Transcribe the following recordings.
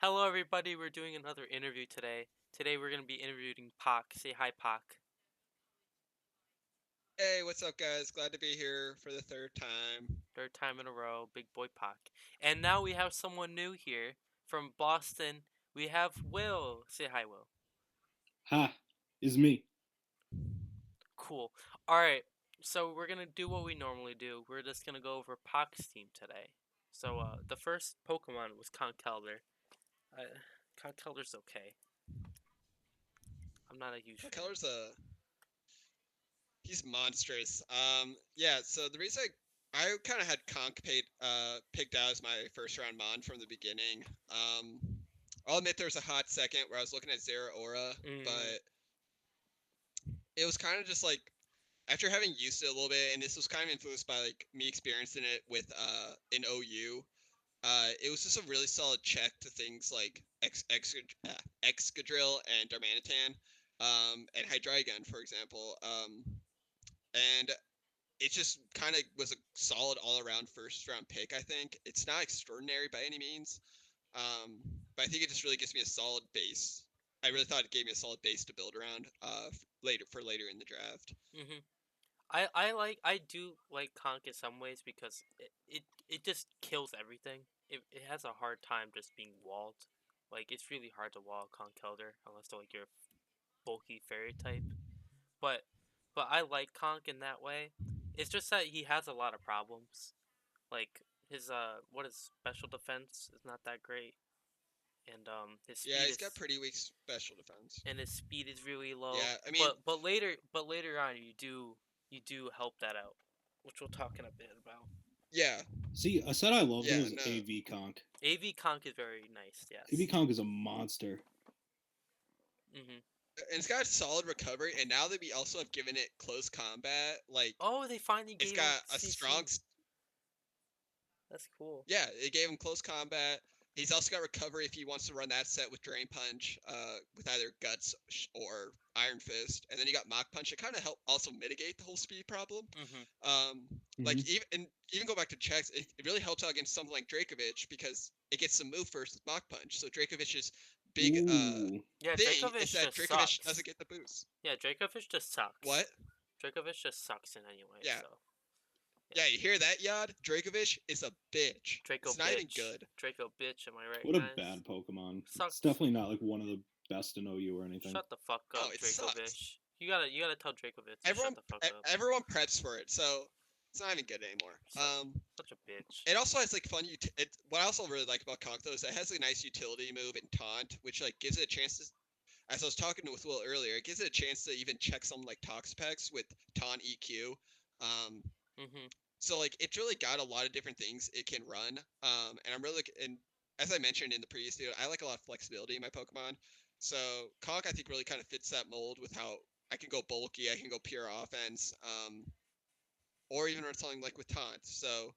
Hello, everybody. We're doing another interview today. Today, we're going to be interviewing Pac. Say hi, Pac. Hey, what's up, guys? Glad to be here for the third time. Third time in a row, big boy Pac. And now we have someone new here from Boston. We have Will. Say hi, Will. Ha, is me. Cool. All right. So we're gonna do what we normally do. We're just gonna go over Pac's team today. So the first Pokemon was Conkeldurr. Uh, Conkeldurr's okay. I'm not a huge fan. Keller's he's monstrous. Yeah. So the reason I kind of had picked out as my first round mon from the beginning. I'll admit there was a hot second where I was looking at Zera Aura, Mm, but it was kind of just like after having used it a little bit, and this was kind of influenced by like me experiencing it with in OU. It was just a really solid check to things like Excadrill and Darmanitan, and Hydreigon, for example. And it just kind of was a solid all around first round pick, I think. It's not extraordinary by any means, um, but I think it just really gives me a solid base. I really thought it gave me a solid base to build around later in the draft. mm-hmm. I do like Conk in some ways because it just kills everything. It has a hard time just being walled. Like it's really hard to wall Conkeldurr unless like you're bulky fairy type. But but I like Conk in that way. It's just that he has a lot of problems. Like his what is special defense is not that great, and his Yeah, speed he's got is pretty weak special defense. really low. Yeah, I mean, But later on you do help that out, which we'll talk in a bit about. yeah, See, I said I loved him yeah, as no, AV Conk. AV Conk is very nice. AV Yes. Conk is a monster. Mhm. and it's got solid recovery. And now that we also have given it close combat, like Oh, they finally it's gave him got a strong. CC. That's cool. Yeah, it gave him close combat. He's also got recovery if he wants to run that set with Drain Punch, with either Guts or Iron Fist, and then you got Mach Punch. It kind of help also mitigate the whole speed problem. Mhm. Like Hmm. even go back to checks, it really helps out against something like Dracovic because it gets to move first with Mach Punch. So Dracovic's big Ooh. Yeah, thing is Dracovish that just Dracovic doesn't sucks. get the boost. Yeah, Dracovish just sucks. What? Dracovish just sucks in any way. Yeah, So yeah, yeah. You hear that, Yod? Dracovic is a bitch. Draco It's not even bitch. good. Draco bitch. Am I right, What a guys? bad Pokemon. It's Sucks. definitely not like one of the best in OU or anything. Shut the fuck No, up, it sucks. Dracovish. You gotta tell Dracovish to shut everyone the fuck up. everyone preps for it, so it's not even good anymore. Such a bitch. It also has like fun. What I also really like about Conk though is it has a nice utility move in Taunt, which like gives it a chance to. As I was talking with Will earlier, it gives it a chance to even check something like Toxapex with Taunt EQ. Um, Mhm. so like it's really got a lot of different things it can run. And I'm really and as I mentioned in the previous video, I like a lot of flexibility in my Pokemon. So Conk I think really kind of fits that mold with how I can go bulky, I can go pure offense. Or even run something like with taunt. So,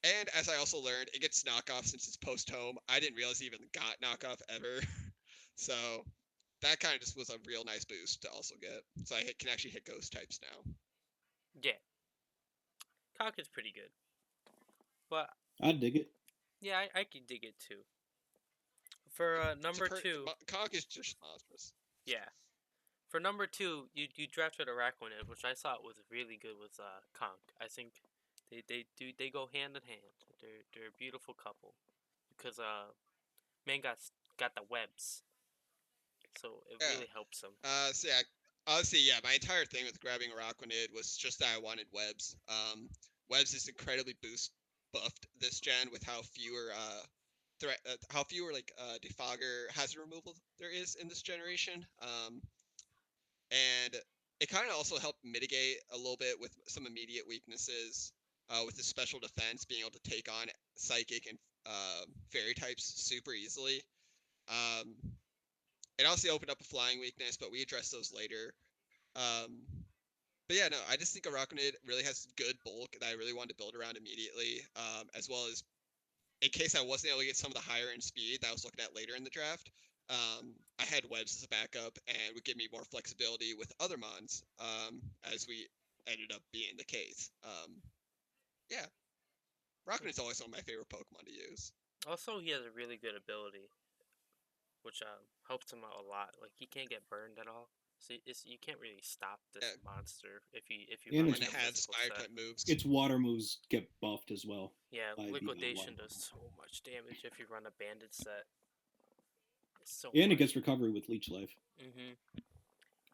and as I also learned, it gets knockoff since it's post home. I didn't realize it even got knockoff ever. So that kind of just was a real nice boost to also get. So can actually hit ghost types now. Yeah, Cock is pretty good, but I dig it. yeah, I can dig it too. For It's a number two, Conk is just monstrous. yeah. For number two, you drafted Araquanid, which I thought was really good with Conk. I think they go hand in hand. They're a beautiful couple because man got the webs, so it Yeah. really helps him. So yeah, honestly, yeah, my entire thing with grabbing Araquanid was just that I wanted webs. Webs is incredibly buffed this gen with how fewer like defogger hazard removal there is in this generation. And it kind of also helped mitigate a little bit with some immediate weaknesses, with the special defense being able to take on psychic and fairy types super easily. Um, it also opened up a flying weakness, but we addressed those later. Um, but yeah, no, I just think Araquanid really has good bulk that I really wanted to build around immediately, as well as in case I wasn't able to get some of the higher end speed that I was looking at later in the draft. I had webs as a backup and would give me more flexibility with other mons, as we ended up being the case. Yeah, Rocket is always one of my favorite Pokemon to use. Also, he has a really good ability. which helps him out a lot. Like he can't get burned at all, so you can't really stop this Yeah. monster if you And run And like it a has physical fire set. type moves. Its water moves get buffed as well. Yeah, by the, liquidation water does move. so much damage if you run a banded set. It's so And much. it gets recovery with leech life.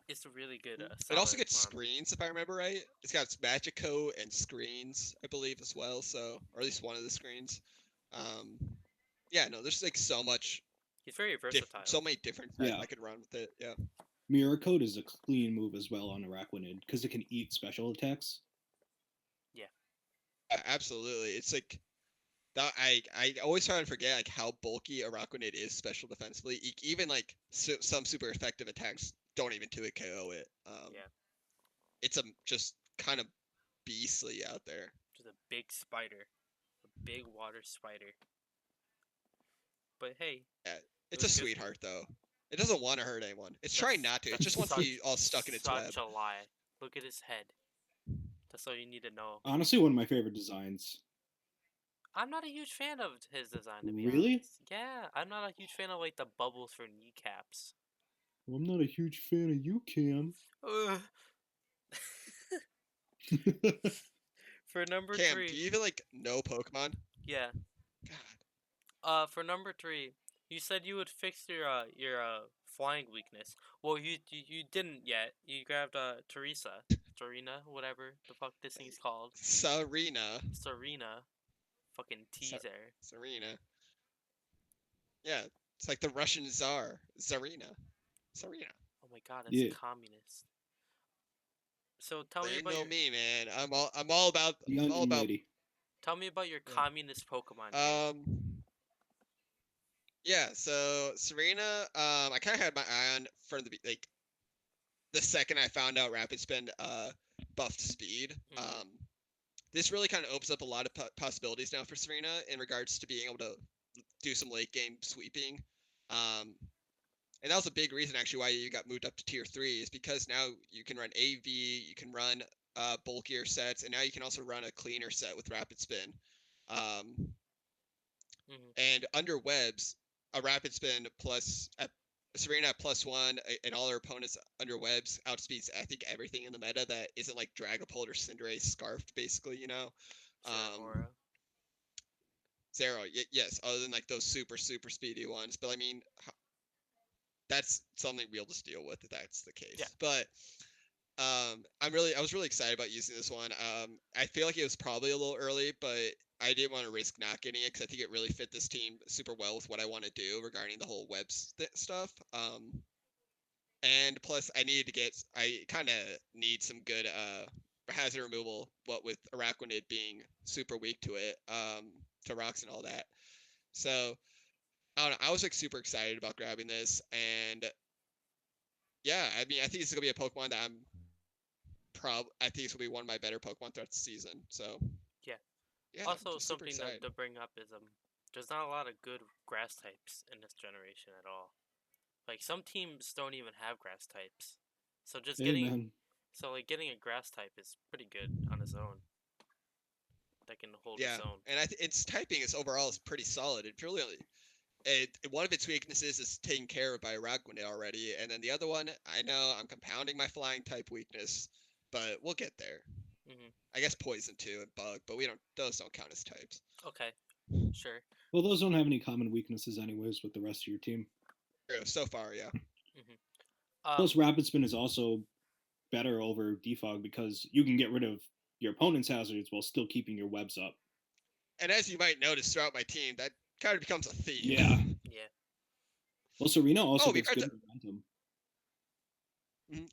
It's a really good. It also solid gets mon. screens, if I remember right. It's got its magic coat and screens, I believe, as well. So, or at least one of the screens. Um, yeah, no, there's like so much, He's very versatile. so many different sets Yeah. I could run with it. Yeah. Mirror Coat is a clean move as well on Araquanid because it can eat special attacks. Absolutely. It's like that. I always try to forget like how bulky Araquanid is special defensively. Even like some super effective attacks don't even 2-hit KO it. Yeah. It's just kind of beastly out there. Just a big spider, a big water spider. But hey, It's a was good. sweetheart though. It doesn't want to hurt anyone. It's trying not to. It just wants to be all stuck in its web. Such a lie. Look at his head. That's all you need to know. Honestly, one of my favorite designs. I'm not a huge fan of his design, to be Really? honest. Yeah, I'm not a huge fan of like the bubbles for kneecaps. Well, I'm not a huge fan of you, Cam. Ugh. For number Cam, 3, do you even like know Pokemon? yeah. God. For number 3, you said you would fix your flying weakness. Well, you didn't yet. You grabbed Torina, whatever the fuck this thing's called. Serena. Fucking teaser. Serena. Yeah, it's like the Russian Tsar. Zarina. Oh my god, it's Yeah. communist. So tell me They about know your me, man. I'm all about Young all and about mighty. tell me about your Yeah. communist Pokemon. Game. Yeah, so Serena, I kind of had my eye on from the second I found out Rapid Spin buffed speed. This really kind of opens up a lot of possibilities now for Serena in regards to being able to do some late game sweeping. And that was a big reason actually why you got moved up to tier 3 is because now you can run AV, you can run bulkier sets, and now you can also run a cleaner set with Rapid Spin. And under webs, a Rapid Spin plus Serena at +1 and all her opponents under webs outspeeds I think everything in the meta that isn't like Dragapult or Cinderace scarfed basically, you know. Zero, yes, other than like those super speedy ones, but I mean that's something we'll just deal with if that's the case. Yeah. But I was really excited about using this one. I feel like it was probably a little early, but I didn't want to risk not getting it because I think it really fit this team super well with what I want to do regarding the whole web stuff. And plus, I kind of need some good hazard removal, what with Araquanid being super weak to it, to rocks and all that. So, I don't know, I was like super excited about grabbing this, and yeah, I mean, I think it's gonna be a Pokemon that I think it's gonna be one of my better Pokemon throughout the season. So yeah. Also, something to bring up is there's not a lot of good grass types in this generation at all. Like some teams don't even have grass types, so just getting a grass type is pretty good on its own. That can hold its own. And its typing is overall is pretty solid. It really one of its weaknesses is taken care of by Araquanid already, and then the other one, I know I'm compounding my flying type weakness, but we'll get there. I guess poison too and bug, but those don't count as types. Okay, sure. Well, those don't have any common weaknesses anyways with the rest of your team. True, so far, yeah. Plus, Rapid Spin is also better over Defog because you can get rid of your opponent's hazards while still keeping your webs up. And as you might notice throughout my team, that kind of becomes a theme. Yeah. Well, Serena also gets good momentum.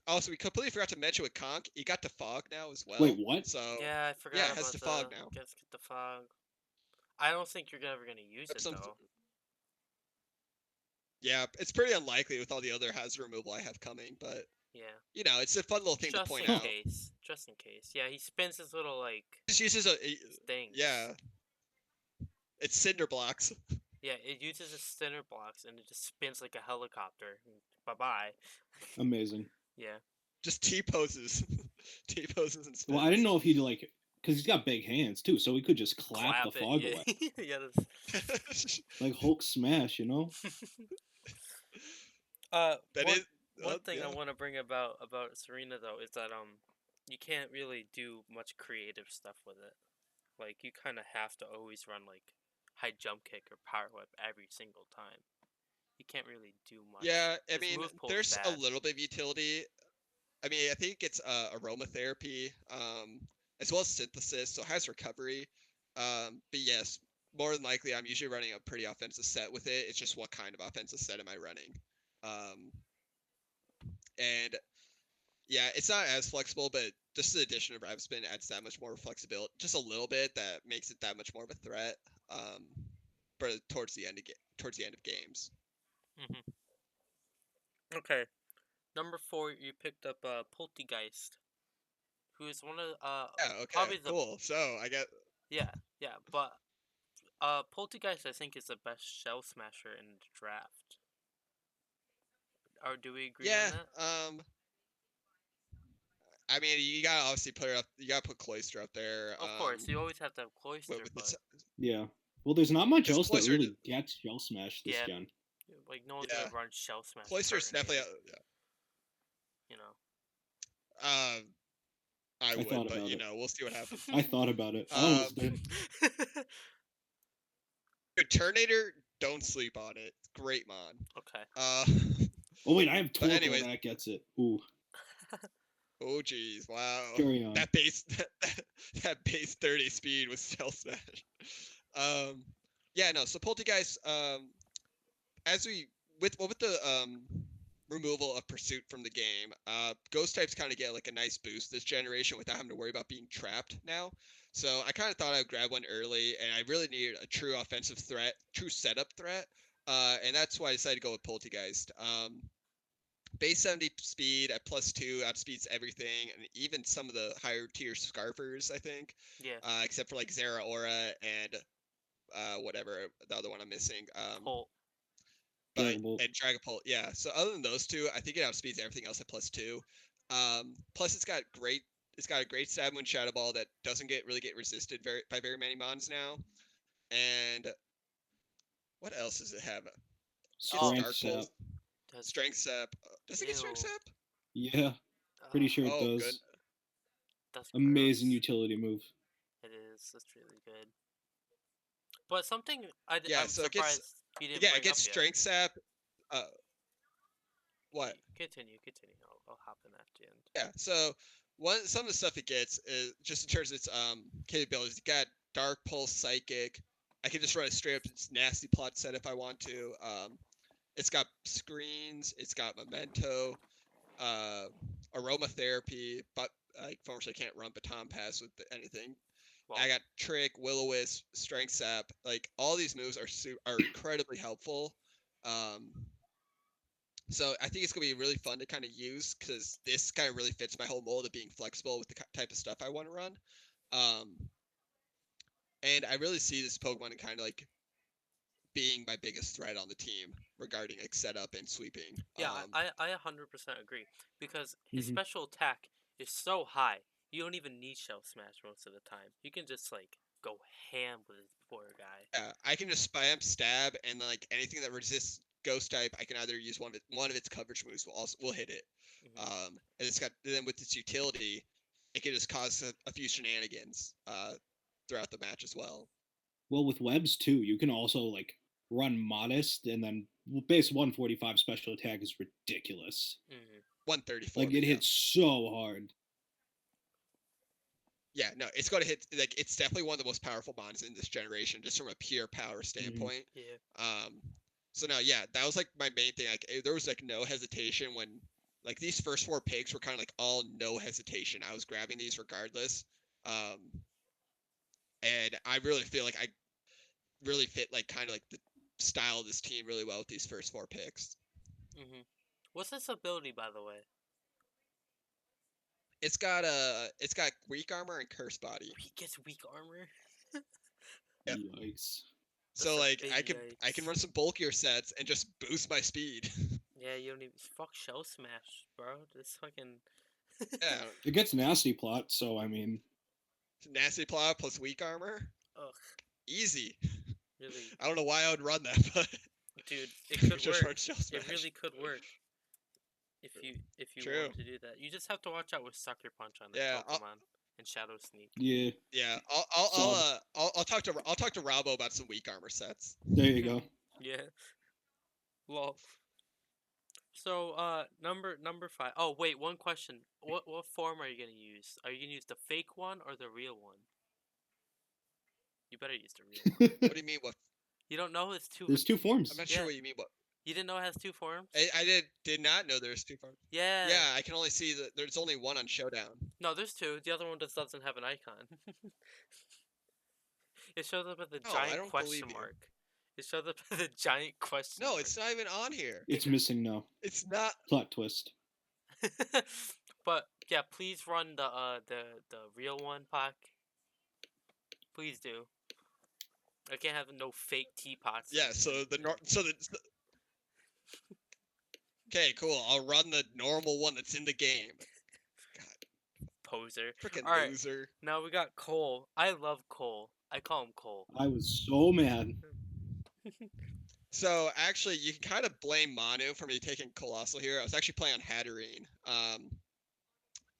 Also, we completely forgot to mention with Conk, he got Defog now as well. Wait, what? So yeah, I forgot. Yeah, it has Defog now. Get Defog. I don't think you're ever gonna use it though. Yeah, it's pretty unlikely with all the other hazard removal I have coming, but yeah, it's a fun little thing to point out. Just in case. Yeah, he spins his little like. Just uses a thing. Yeah. It's cinder blocks. Yeah, it uses a cinder blocks and it just spins like a helicopter. Bye bye. Amazing. Yeah. Just T poses. T poses and spins. Well, I didn't know if he'd like, because he's got big hands too, so he could just clap the fog away. away. Yeah, like Hulk smash, you know? That one is. one thing I Yeah. want to bring about Serena though is that you can't really do much creative stuff with it. Like you kind of have to always run like high jump kick or power whip every single time. You can't really do much. Yeah, I His mean, move pool is there's a bad. little bit of utility. I mean, I think it's aromatherapy, as well as synthesis, so it has recovery. But yes, more than likely, I'm usually running a pretty offensive set with it. It's just what kind of offensive set am I running? Um, and yeah, it's not as flexible, but just the addition of rev spin adds that much more flexibility, just a little bit that makes it that much more of a threat. Um, but towards the end of games. Hmm. Okay, number 4, you picked up Poltergeist, who is one of Yeah. Okay. probably the Cool. So I get. yeah yeah, but Poltergeist I think is the best shell smasher in the draft. Or do we agree on Yeah. that? I mean, you gotta obviously put it up. You gotta put Cloister up there. Of course, you always have to have Cloister, With but its Yeah. Well, there's not much because else that Cloister, really gets Shell Smash this yeah, gen. like no one's yeah, gonna run shell smash Cloister is definitely. pertinent, you know. I I would, thought but about it. we'll see what happens. I thought about it. I Um, almost did. Turnator, don't sleep on it. Great mod. Okay. Uh, Oh wait, I have but Torkoal. anyways, That gets it. Ooh, oh geez, wow, carry on. that base that base 30 speed was Shell Smash. Um, yeah, no. So Poltergeist, as we with the removal of pursuit from the game, ghost types kind of get like a nice boost this generation without having to worry about being trapped now. So I kind of thought I would grab one early, and I really needed a true offensive threat, true setup threat, and that's why I decided to go with Poltergeist. Base 70 speed at +2 outspeeds everything, and even some of the higher tier Scarfers, I think, Yeah. except for like Zera Aura and whatever the other one I'm missing. Polt. But Dragapult. and Dragapult, yeah. So other than those two, I think it outspeeds everything else at +2. Plus, it's got a great stab when Shadow Ball that doesn't really get resisted by very many mons now. And what else does it have? It gets Oh, Strength Dark Sap. Pulse, that's Strength Sap. Does it get Strength ew. Sap? Yeah, pretty sure it Oh, good. does. That's Amazing gross. utility move. It is. That's really good. But something Yeah. I'm So it gets surprised he didn't yeah, it bring up gets yet. Strength Sap. Uh, what? Continue. I'll hop in at the end. Yeah. So some of the stuff it gets is just in terms of its capabilities. It got Dark Pulse, Psychic. I can just run a straight up nasty plot set if I want to. It's got screens. It's got Memento, uh, aromatherapy, but I unfortunately can't run Baton Pass with anything. Well, I got Trick, Will-O-Wisp, Strength Sap. Like all these moves are incredibly helpful. Um, so I think it's gonna be really fun to kind of use because this kind of really fits my whole mold of being flexible with the type of stuff I want to run. Um, and I really see this Pokemon kind of like being my biggest threat on the team regarding like setup and sweeping. yeah, I 100% agree because his Mm-hmm. special attack is so high. You don't even need Shell Smash most of the time. You can just like go ham with this poor guy. Yeah, I can just spam stab and like anything that resists ghost type, I can either use one of its coverage moves will hit it. Hmm. And it's got then with its utility, it can just cause a few shenanigans throughout the match as well. Well, with webs too, you can also like run modest, and then base 145 special attack is ridiculous. Hmm. 134, Like it yeah. hits so hard. Yeah, no, it's going to hit like it's definitely one of the most powerful bonds in this generation, just from a pure power Mm-hmm. standpoint. Yeah. So no, yeah, that was like my main thing. Like there was like no hesitation when like these first 4 picks were kind of like all no hesitation. I was grabbing these regardless. Um, and I really feel like I really fit like kind of like the style of this team really well with these first 4 picks. Hmm. What's this ability, by the way? It's got weak armor and curse body. He gets weak armor. Yep. Yikes. That's So a like big I can yikes. run some bulkier sets and just boost my speed. Yeah, you don't even fuck Shell Smash, bro. This fucking. Yeah, It gets nasty plot, so I mean, nasty plot plus weak armor, Ugh, easy. really, I don't know why I would run that, but dude. It could just work. run Shell It Smash. really could work. if you True. want to do that. You just have to watch out with Sucker Punch on the Yeah, Pokemon and Shadow Sneak. Yeah, yeah. Solid. I'll talk to Robbo about some weak armor sets. there you go. Yeah. Well, so number 5. Oh wait, one question. What form are you gonna use? Are you gonna use the fake one or the real one? You better use the real one. What do you mean? What? You don't know it's two. There's two forms. I'm not Yeah. sure what you mean. What? You didn't know it has two forms? I did not know there's two forms. Yeah. Yeah, I can only see that there's only one on Showdown. No, there's two. The other one just doesn't have an icon. It shows up with a No, I giant don't question believe you. mark. It shows up with a giant question No, mark. it's not even on here. It's missing no It's not. plot twist. But yeah, please run the real one pack. Please do. I can't have no fake teapots. Yeah. Okay, cool. I'll run the normal one that's in the game. Poser. Freaking Alright. loser. Now we got Cole. I love Cole. I call him Cole. I was so mad. So actually, you can kind of blame Manu for me taking Colossal here. I was actually playing on Hatterene.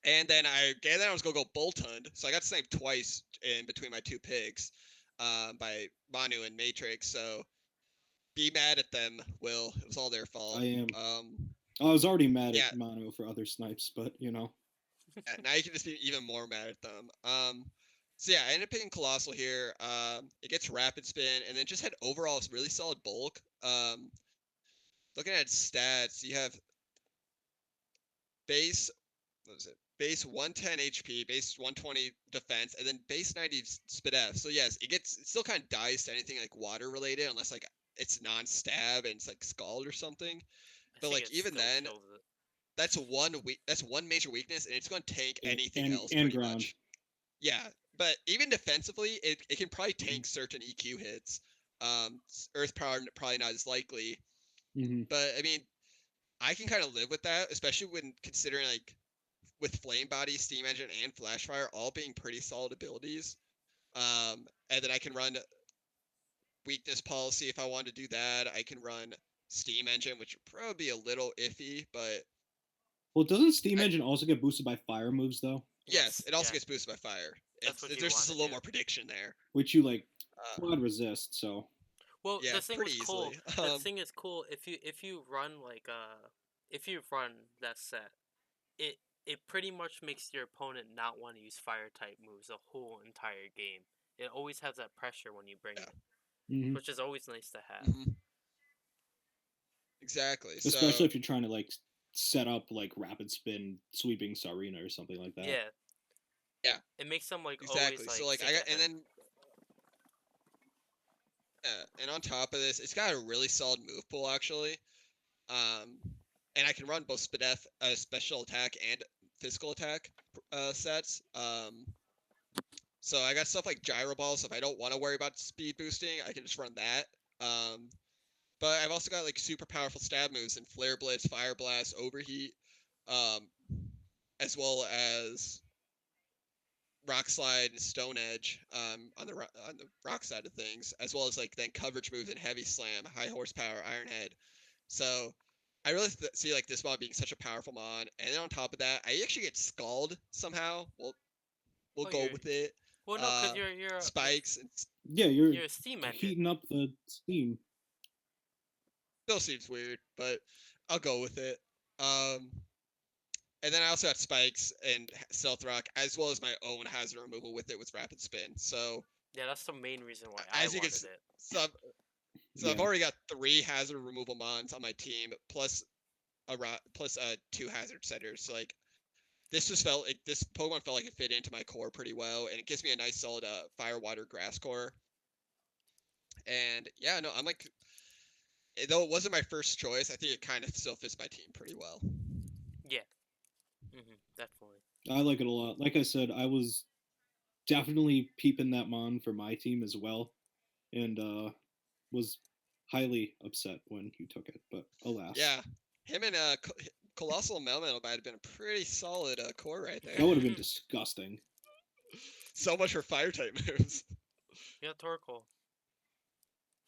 And then I was gonna go Boltund, so I got sniped twice in between my two picks, by Manu and Matrix. So be mad at them, Will. It was all their fault. I am. I was already mad yeah. at Mono for other snipes, but you know. Yeah, now you can just be even more mad at them. So yeah, I ended up picking Colossal here. It gets Rapid Spin, and then just had overall really solid bulk. Looking at stats, you have base, what was it? Base 110 HP, base 120 defense, and then base 90 SpDef. So yes, it still kind of dies to anything like water related, unless like it's non-stab and it's like Scald or something. But like even then, that's one major weakness, and it's going to tank anything else and pretty ground. much. Yeah, but even defensively, it can probably tank certain EQ hits. Earth Power probably not as likely, but I mean, I can kind of live with that, especially when considering like with Flame Body, Steam Engine, and Flash Fire all being pretty solid abilities. And then I can run Weakness Policy if I want to do that. I can run Steam Engine, which would probably be a little iffy, but well, doesn't Steam Engine also get boosted by fire moves though? Yes, it also gets boosted by fire. There's just a little more prediction there, which you like quad resist. So well, yeah, the thing pretty was cool. easily. The thing is cool if you run like if you run that set, it pretty much makes your opponent not want to use fire type moves the whole entire game. It always has that pressure when you bring it, which is always nice to have. Exactly. Especially if you're trying to like set up like Rapid Spin sweeping Sarina or something like that. Yeah. Yeah. It makes them like exactly. always like. So like and on top of this, it's got a really solid move pool actually. And I can run both SpDef, special attack and physical attack sets. So I got stuff like Gyro Ball, so if I don't want to worry about speed boosting, I can just run that. But I've also got like super powerful stab moves in Flare Blitz, Fire Blast, Overheat, as well as Rock Slide and Stone Edge on the rock side of things, as well as like then coverage moves and Heavy Slam, High Horsepower, Iron Head. So I really see like this mod being such a powerful mod, and then on top of that, I actually get Scald somehow. We'll go with it. Well, no, because you're spikes. You're a steam engine. Heating up the steam. Still seems weird, but I'll go with it. And then I also have spikes and stealth rock, as well as my own hazard removal with it with rapid spin. So yeah, that's the main reason why I wanted it. So I've already got 3 hazard removal mons on my team, plus 2 hazard setters. So like this Pokemon felt like it fit into my core pretty well, and it gives me a nice solid fire, water, grass core. And yeah, no, I'm like, though it wasn't my first choice, I think it kind of still fits my team pretty well. Yeah. Definitely. I like it a lot. Like I said, I was definitely peeping that mon for my team as well, and was highly upset when you took it, but alas. Yeah, him and Colossal Melmetal might have been a pretty solid core right there. That would have been disgusting. So much for fire type moves. Yeah, Torkoal.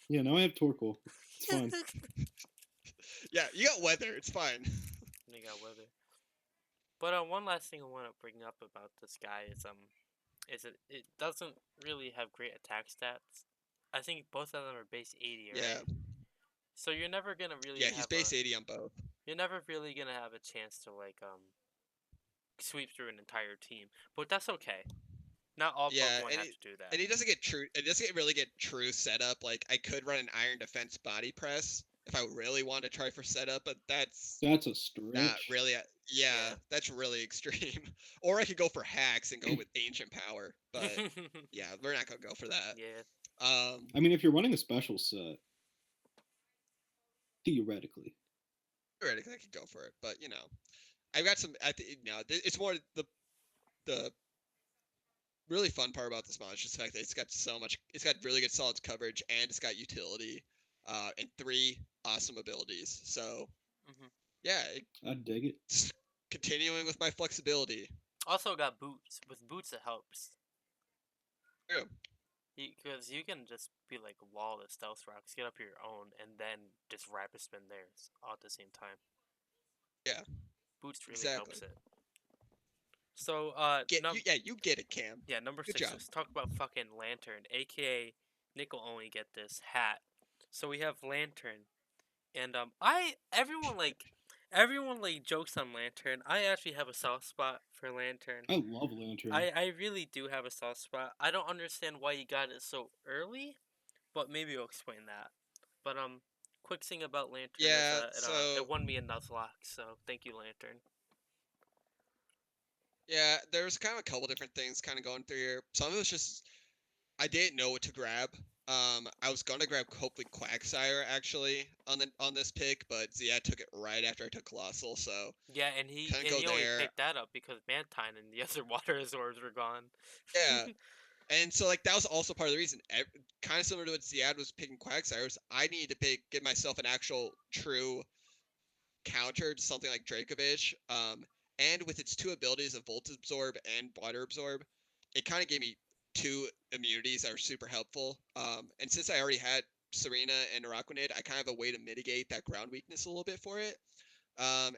Yeah, now I have Torkoal. It's fine. Yeah, you got weather. It's fine. They got Wither. But one last thing I want to bring up about this guy is it doesn't really have great attack stats. I think both of them are base 80, Yeah, right? So you're never gonna really yeah, he's have base 80 on both. you're never really gonna have a chance to like sweep through an entire team. But that's okay. Not all Yeah, Pokemon and have to do that. and he doesn't get true. It doesn't really get true setup. Like I could run an Iron Defense body press if I really want to try for setup, but that's That's a not stretch. really. Yeah, Yeah. that's really extreme. Or I could go for hacks and go with Ancient Power, but yeah, we're not gonna go for that. Yeah. I mean, if you're running a special set, theoretically. Theoretically, I could go for it, but I've got some. It's more the really fun part about this mod is just the fact that it's got really good solid coverage and it's got utility, and 3 awesome abilities. So Mhm. yeah, I dig it. it's continuing with my flexibility. Also got boots. With boots, it helps. True. Because you can just be like wall the stealth rocks, get up your own, and then just rapid spin theirs all at the same time. Yeah, Boots really exactly. helps it. So You get it, Cam. yeah, number Good 6. job. Let's talk about fucking Lantern, aka Nick will only get this hat. So we have Lantern, and everyone like jokes on Lantern. I actually have a soft spot for Lantern. I love Lantern. I really do have a soft spot. I don't understand why you got it so early, but maybe you'll explain that. But quick thing about Lantern is Yeah, it won me a Nuzlocke, so thank you, Lantern. yeah, there's kind of a couple different things kind of going through here. Some of it's just I didn't know what to grab. I was gonna grab hopefully Quagsire actually on this pick, but Ziad took it right after I took Colossal, so Yeah, and he couldn't go only there. picked that up because Mantine and the other water absorbs were gone. Yeah, and so like that was also part of the reason. Kind of similar to what Ziad was picking Quagsire, was I needed to get myself an actual true counter to something like Dracovish. And with its 2 abilities of Volt Absorb and Water Absorb, it kind of gave me 2 immunities that are super helpful. And since I already had Serena and Araquanid, I kind of have a way to mitigate that ground weakness a little bit for it. Um,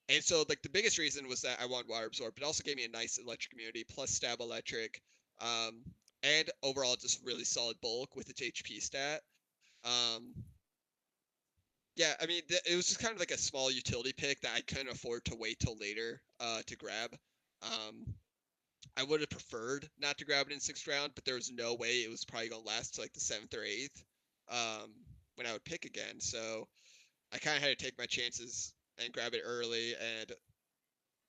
and so like the biggest reason was that I wanted Water Absorb, but it also gave me a nice electric immunity plus Stab Electric, and overall just really solid bulk with its HP stat. Um, yeah, I mean, it was just kind of like a small utility pick that I couldn't afford to wait till later to grab. Um, I would have preferred not to grab it in 6th round, but there was no way it was probably going to last to like the 7th or 8th when I would pick again. So I kind of had to take my chances and grab it early and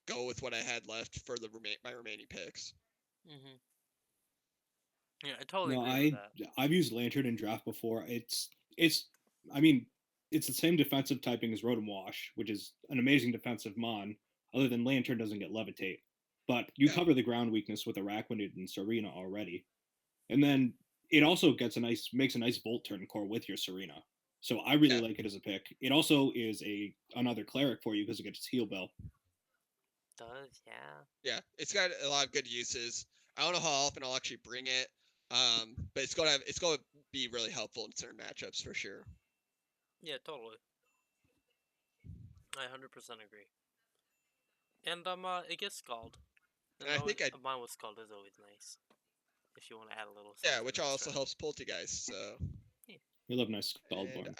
go with what I had left for my remaining picks. Mhm. Yeah, I totally No, agree with that. I've used Lantern in draft before. It's I mean, it's the same defensive typing as Rotom Wash, which is an amazing defensive mon. Other than Lantern doesn't get Levitate, but you Yeah, cover the ground weakness with Araquanid and Serena already, and then it also makes a nice Volt turn core with your Serena. So I really yeah, like it as a pick. It also is another cleric for you because it gets Heal Bell. Does yeah. yeah. It's got a lot of good uses. I don't know how often I'll actually bring it, but it's gonna be really helpful in certain matchups for sure. Yeah, totally. I 100% agree. And it gets Scald. And And I always think I mine with Scald is always nice. If you want to add a little Yeah, something which extra. also helps Poltergeist. So Yeah. We love nice and Scaldborn.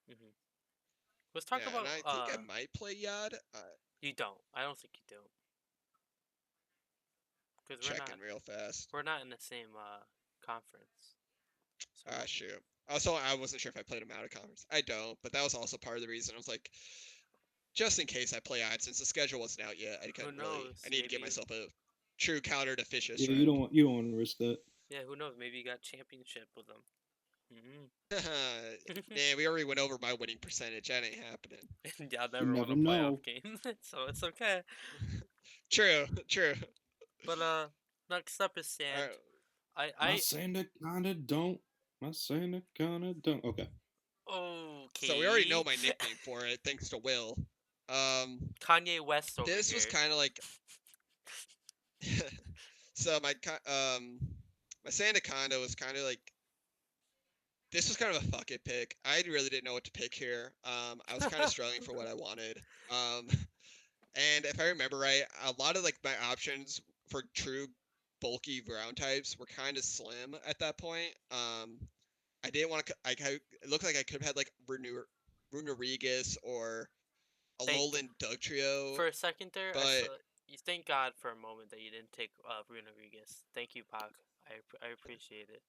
Mhm. Let's talk and about I think I might play Yad. You don't. I don't think you do. Because Checking real fast. we're not in the same conference. So Shoot. Also, I wasn't sure if I played him out of conference. I don't, but that was also part of the reason. I was like, just in case I play Yad, since the schedule wasn't out yet, who knows? I need to get myself a true counter to Fish's Yeah, friend. you don't want to risk that. Yeah, who knows? Maybe you got championship with them. Man, we already went over my winning percentage. That ain't happening. Yeah, I've You never won never a know. playoff game, so it's okay. True, true. But next up is Sand. My Sanda kinda don't. My Sanda kinda don't. Okay. Okay. So we already know my nickname for it, thanks to Will. Kanye West over This here. was kind of like so my Sandaconda was kind of like this was kind of a fuck it pick. I really didn't know what to pick here. I was kind of struggling for what I wanted. And if I remember right, a lot of like my options for true bulky ground types were kind of slim at that point. I didn't want to. It looked like I could have had like Runerigus or a Thank Alolan Dugtrio, for a second there. but You thank God for a moment that you didn't take Bruno Rodriguez. Thank you, Pac. I appreciate it.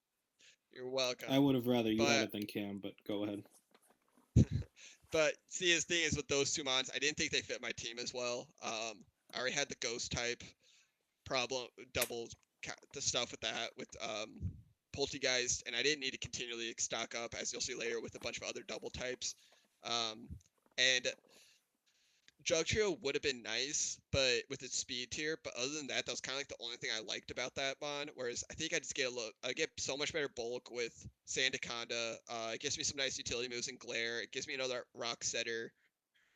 you're welcome. I would have rather you had But it than Cam, but go ahead. but see, his thing is with those two mons, I didn't think they fit my team as well. I already had the ghost type problem, the stuff with that with Poltegeist, and I didn't need to continually stock up, as you'll see later, with a bunch of other double types. And Drug Trio would have been nice, but with its speed tier. But other than that, that was kind of like the only thing I liked about that mon. Whereas I think I just get I get so much better bulk with Sandaconda. It gives me some nice utility moves in Glare. It gives me another Rock Setter.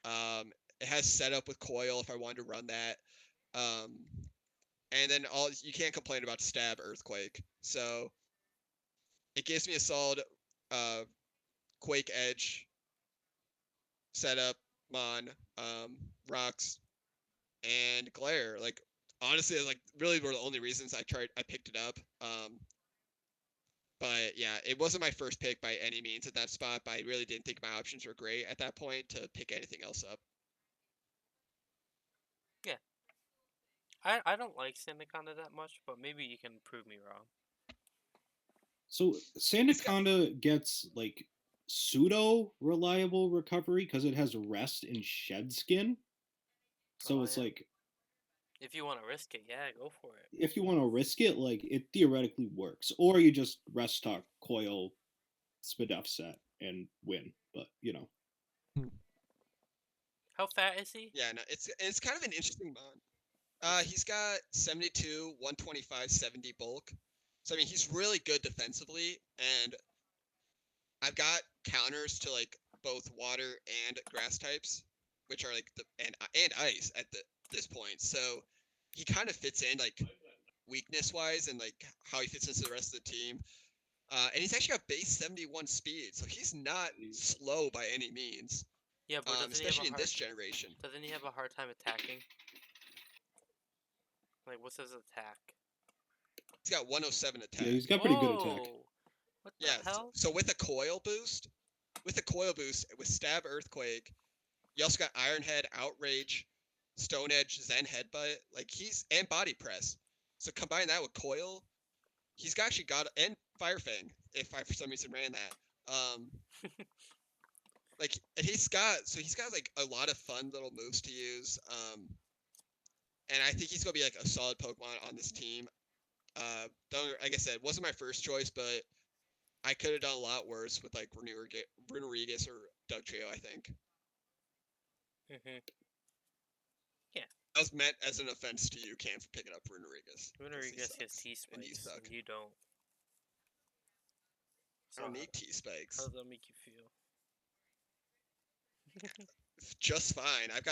It has setup with Coil if I wanted to run that. And then you can't complain about Stab Earthquake. So it gives me a solid Quake Edge setup mon, rocks, and glare. Like honestly, like really were the only reasons I picked it up. But yeah, it wasn't my first pick by any means at that spot, but I really didn't think my options were great at that point to pick anything else up. Yeah. I don't like Sandaconda that much, but maybe you can prove me wrong. So Sandaconda gets like pseudo reliable recovery because it has rest and shed skin. So it's like, if you want to risk it, yeah, go for it. If you want to risk it, like it theoretically works, or you just rest talk Coil Spadef set and win. But you know, how fat is he? Yeah, no, it's kind of an interesting mon. He's got 72, 125, 70 bulk. So I mean, he's really good defensively, and I've got counters to like both water and grass types, which are like and ice at this point. So he kind of fits in like weakness wise and like how he fits into the rest of the team. And he's actually got base 71 speed, so he's not slow by any means. Yeah, but especially in this generation. Doesn't he have a hard time attacking? Like, what's his attack? He's got 107 attack. Yeah, he's got pretty good attack. What the hell? So with a coil boost, with Stab Earthquake, you also got Iron Head, Outrage, Stone Edge, Zen Headbutt, like and Body Press. So combine that with Coil, he's actually got and Fire Fang, if I for some reason ran that. Like and he's got like a lot of fun little moves to use. And I think he's gonna be like a solid Pokemon on this team. Like I said, it wasn't my first choice, but I could have done a lot worse with like Runerigus or Dugtrio, I think. Yeah. That was meant as an offense to you, Cam, for picking up Runerigus. Runerigus has T-Spikes, and you don't. So I don't need T-Spikes. How does that make you feel? Just fine. I've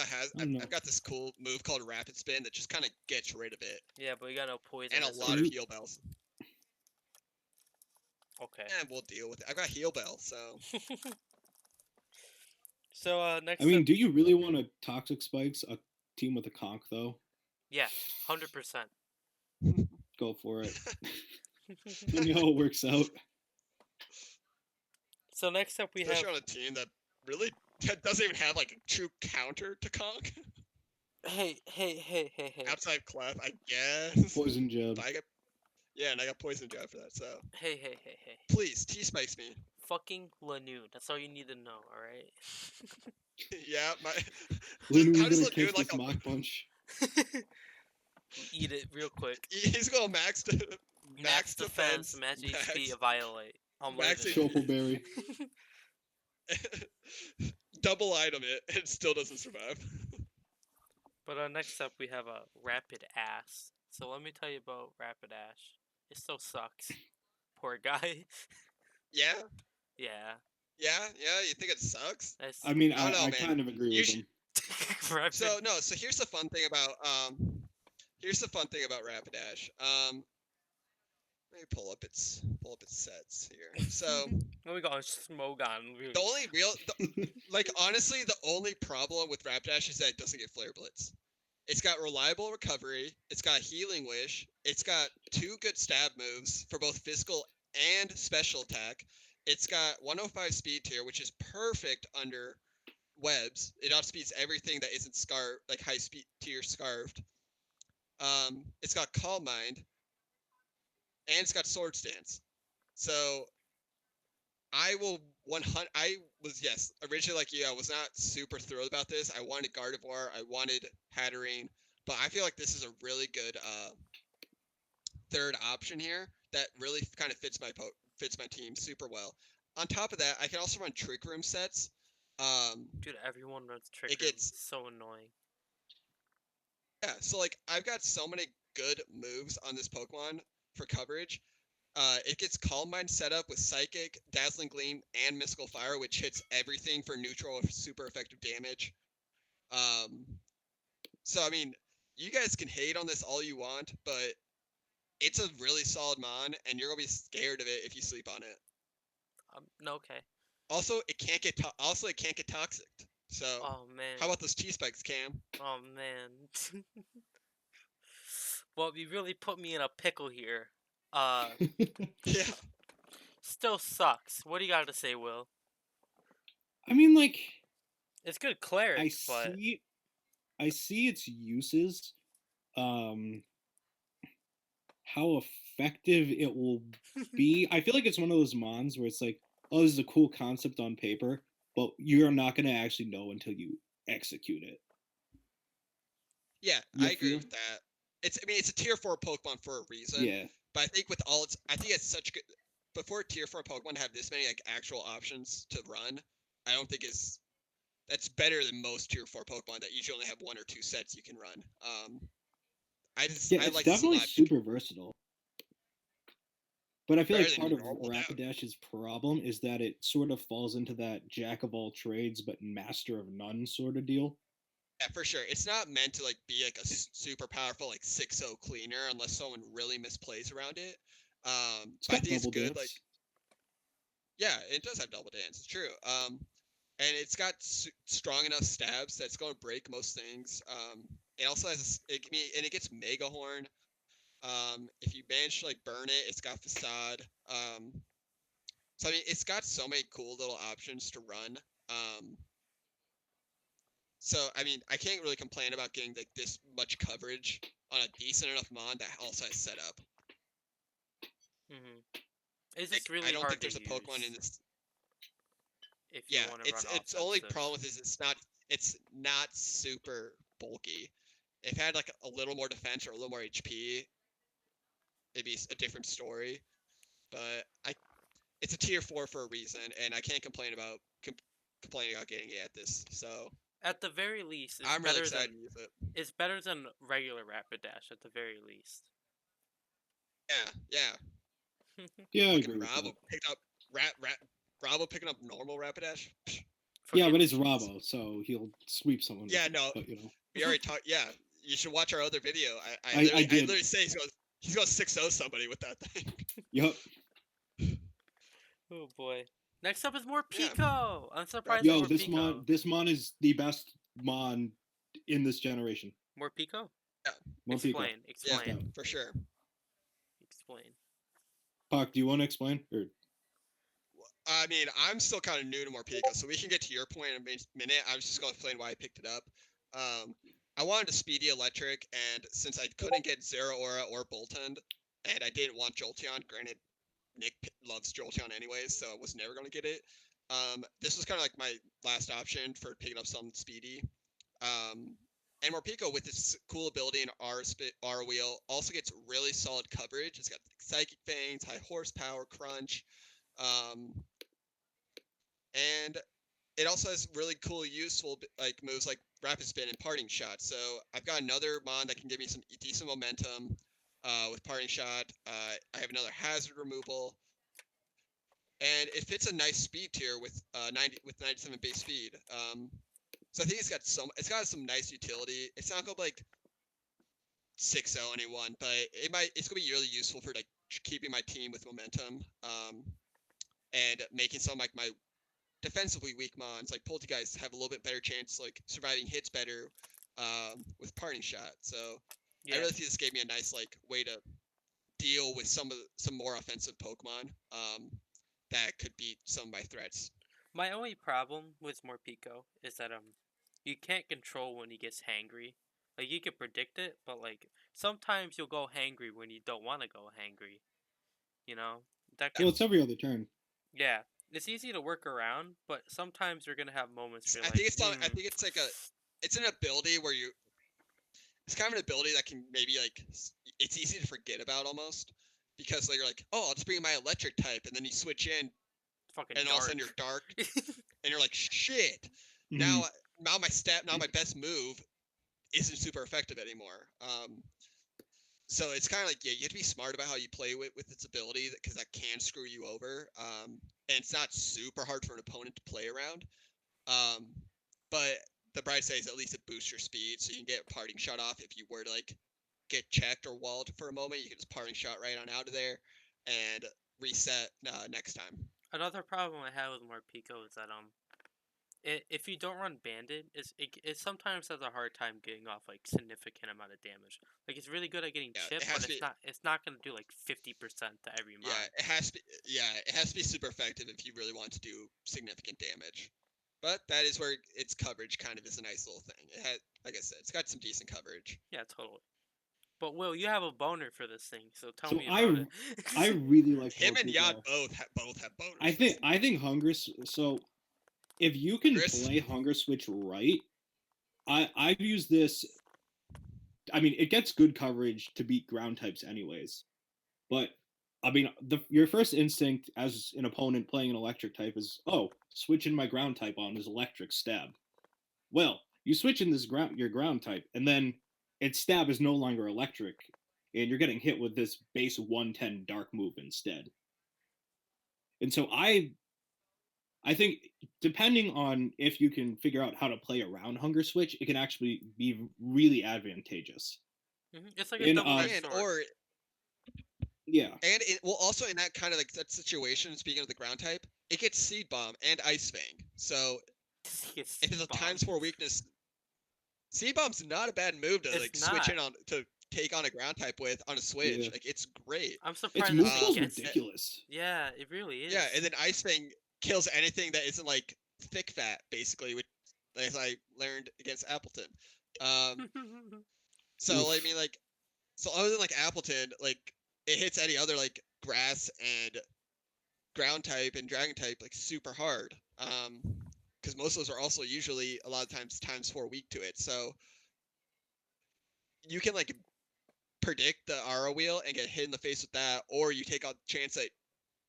got this cool move called Rapid Spin that just kind of gets rid of it. Yeah, but you got no poison. And a lot of heal bells. Okay. And we'll deal with it. I've got heal bell, so. So next. I mean, do you really want a Toxic Spikes a team with a conch though? Yeah, 100%. Go for it. Let me know how it works out. So next up we Especially on a team that really doesn't even have like a true counter to conch. Hey. Outside Clef, I guess. Poison Jab. And I got Poison Jab for that, so. Hey. Please, T-Spikes me. Fucking Lanoon. That's all you need to know, alright? Yeah, Lanoon's gonna catch this Mach Punch. Eat it real quick. He's going max defense, max HP, Violate. Shuffleberry. Double item it, and still doesn't survive. But next up we have a Rapid Ass. So let me tell you about Rapid Ash. It still sucks. Poor guy. Yeah? Yeah. Yeah, you think it sucks? I mean, I kind of agree with him. So here's the fun thing about Rapid Dash. Let me pull up its sets here. So What we got Smogon. the only honestly, the only problem with Rapidash is that it doesn't get Flare Blitz. It's got reliable recovery. It's got Healing Wish. It's got 2 good stab moves for both physical and special attack. It's got 105 speed tier, which is perfect under webs. It outspeeds everything that isn't like high speed tier scarved. It's got Calm Mind, and it's got Sword Stance. So I will 100. I was originally like you. I was not super thrilled about this. I wanted Gardevoir. I wanted Hatterene, but I feel like this is a really good third option here that really kind of fits my team super well. On top of that, I can also run Trick Room sets. Dude, everyone runs Trick Room. Gets so annoying. Yeah, so like I've got so many good moves on this Pokemon for coverage. It gets Calm Mind set up with Psychic, Dazzling Gleam, and Mystical Fire, which hits everything for neutral or super effective damage. So I mean, you guys can hate on this all you want, but it's a really solid mon, and you're gonna be scared of it if you sleep on it. No, okay. Also, it can't get toxic. So, oh man, how about those T-spikes, Cam? Oh man. Well, you really put me in a pickle here. Yeah. Still sucks. What do you got to say, Will? I mean, like, it's good cleric, I see its uses. How effective it will be. I feel like it's one of those mons where it's like, oh, this is a cool concept on paper, but you're not going to actually know until you execute it. Yeah, I agree with that. It's a tier 4 Pokemon for a reason. Yeah. But I think I think it's such good. Before tier 4 Pokemon have this many like actual options to run, I don't think that's better than most tier 4 Pokemon that usually only have 1 or 2 sets you can run. It's definitely super versatile. But I feel like part of Rapidash's problem is that it sort of falls into that jack of all trades but master of none sort of deal. Yeah, for sure. It's not meant to like be like a super powerful like 6-0 cleaner unless someone really misplays around it. I think it's good. Dance. Like, yeah, it does have double dance. It's true. And it's got strong enough stabs that's going to break most things. It also has it gets Mega Horn. If you manage to like burn it, it's got Facade. So I mean, it's got so many cool little options to run. So I mean, I can't really complain about getting like this much coverage on a decent enough mon that also has setup. It's just really I don't hard think there's to a Pokemon in this. If you want to run its only problem with this is it's not super bulky. If it had like a little more defense or a little more HP, it'd be a different story. But it's a tier 4 for a reason, and I can't complain about complaining about getting it at this. So at the very least, I'm really excited to use it. It's better than regular Rapidash at the very least. Yeah. Yeah, I agree with Rabo picked up Rabo picking up normal Rapidash. Yeah, but it's Rabo, so he'll sweep someone. Yeah, no. But, you know. We already talked. Yeah, you should watch our other video. I literally say he's going to 6-0 somebody with that thing. Yep. Oh boy. Next up is Morpeko. Yeah. I'm surprised. Yo, this mon is the best mon in this generation. Morpeko? Yeah. Explain. Yeah, for sure. Explain. Puck, do you want to explain? Or... I mean, I'm still kind of new to Morpeko, so we can get to your point in a minute. I was just going to explain why I picked it up. I wanted a speedy electric, and since I couldn't get Zeraora or Boltund, and I didn't want Jolteon, granted, Nick loves Jolteon anyways, so I was never going to get it. This was kind of like my last option for picking up something speedy. And Morpeko, with its cool ability in R Wheel, also gets really solid coverage. It's got Psychic Fangs, high horsepower, crunch, and it also has really cool, useful like moves like Rapid Spin and Parting Shot. So I've got another mon that can give me some decent momentum with Parting Shot. I have another hazard removal, and it fits a nice speed tier with 97 base speed. So I think it's got some nice utility. It's not gonna like 6-0 anyone, but it's gonna be really useful for like keeping my team with momentum, and making some like my defensively weak mons like Poltergeist have a little bit better chance like surviving hits better with parting shot. So I Yeah. really think this gave me a nice like way to deal with some more offensive Pokemon that could beat some of my threats. My only problem with Morpeko is that you can't control when he gets hangry. Like you can predict it, but like sometimes you'll go hangry when you don't want to go hangry. You know that. Well, it's every other turn. Yeah, it's easy to work around, but sometimes you're gonna have moments where I you're like, think it's like it's an ability where it's kind of an ability that can maybe like it's easy to forget about almost because like, you're like, oh, I'll just bring my electric type, and then you switch in, fucking and all of a dark. sudden you're dark, and you're like, shit. Mhm. Now my best move isn't super effective anymore. So it's kind of like, yeah, you have to be smart about how you play with its ability because that can screw you over. And it's not super hard for an opponent to play around. But the bright side is at least it boosts your speed, so you can get parting shot off if you were to like get checked or walled for a moment. You can just parting shot right on out of there and reset next time. Another problem I have with Morpeko is that if you don't run Banded, it sometimes has a hard time getting off like significant amount of damage. Like it's really good at getting Yeah, it chip, has but to it's not gonna do like 50% to every mon. Yeah, it has to be super effective if you really want to do significant damage. But that is where its coverage kind of is a nice little thing. It had, like I said, it's got some decent coverage. Yeah, totally. But Will, you have a boner for this thing, so tell So me about it. I really like Him and Yad Morpeko. both have boners. I think so if you can Chris? play Hunger Switch right, I've used this. I mean, it gets good coverage to beat ground types anyways, but I mean, your first instinct as an opponent playing an electric type is, oh, switching my ground type on is electric stab. Well, you switch in your ground type, and then its stab is no longer electric, and you're getting hit with this base 110 dark move instead. And so I think depending on if you can figure out how to play around Hunger Switch, it can actually be really advantageous. It's like a double-edged sword. Or yeah, and it will also in that kind of like that situation. Speaking of the ground type, it gets Seed Bomb and Ice Fang. So if it's a ×4 weakness, Seed Bomb's not a bad move to switch in on to take on a ground type with on a Switch. Yeah. Like it's great. I'm surprised its move it pool's gets ridiculous. Yeah, it really is. Yeah, and then Ice Fang kills anything that isn't like thick fat, basically, which as I learned against Appleton. So I mean, like, so other than like Appleton, like it hits any other like grass and ground type and dragon type like super hard. Because most of those are also usually a lot of times ×4 weak to it. So you can like predict the Aura Wheel and get hit in the face with that, or you take a chance at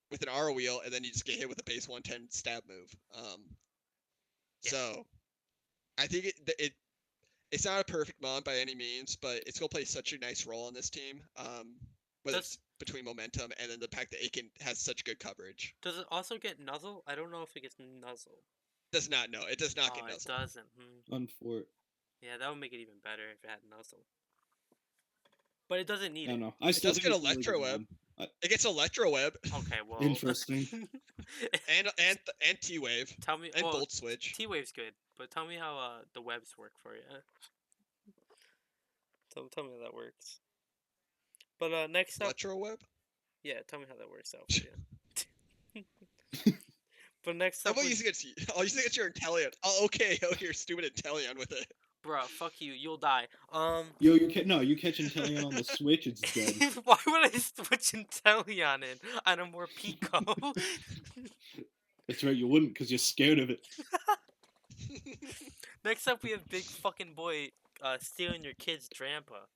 with an Aura Wheel and then you just get hit with a base 110 stab move. So I think it's not a perfect mod by any means, but it's gonna play such a nice role on this team. Whether it's between momentum and then the fact that it has such good coverage. Does it also get Nuzzle? I don't know if it gets Nuzzle. Does not know. It does not get Nuzzle. It doesn't. Unfortunately. Yeah, that would make it even better if it had Nuzzle. But it doesn't need it. No. It does get Electro Web. It gets Electro Web. Okay, well. Interesting. and T-Wave. Tell me. And Volt Switch. T-Wave's good, but tell me how the webs work for you. Tell me how that works. But next up. Electro Web. Yeah, tell me how that works out for you. But next up. I'll use it against your Inteleon. Oh, okay. Oh, your stupid Inteleon with it. Bruh, fuck you. You'll die. Yo, you catch Inteleon on the Switch, it's dead. Why would I switch Inteleon in on a Morpeko? That's right, you wouldn't, because you're scared of it. Next up, we have big fucking boy stealing your kid's drampa.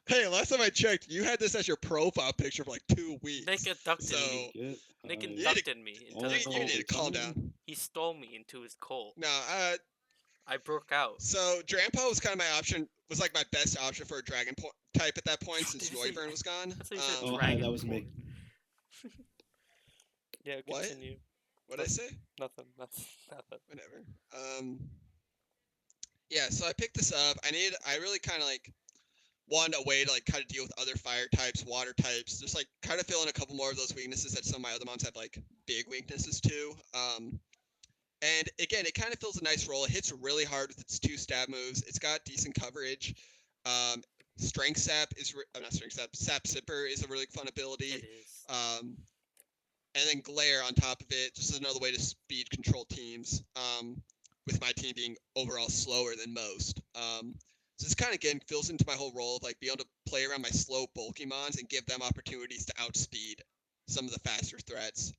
Hey, last time I checked, you had this as your profile picture for like 2 weeks. Nick abducted me. Nick inducted me. You need to calm down. He stole me into his cult. No, I broke out. So Drampa was kind of my option. Was like my best option for a dragon type at that point since Noivern was gone. That was me. Yeah, continue. What did I say? Nothing. Whatever. Yeah, so I picked this up. I really kind of like a way to like kind of deal with other fire types, water types. Just like kind of fill in a couple more of those weaknesses that some of my other mons have like big weaknesses to. And again, it kind of fills a nice role. It hits really hard with its 2 stab moves. It's got decent coverage. Strength Sap is not Strength Sap. Sap Sipper is a really fun ability. It is. And then Glare on top of it, just another way to speed control teams. With my team being overall slower than most. So this kind of again fills into my whole role of like being able to play around my slow bulky mons and give them opportunities to outspeed some of the faster threats.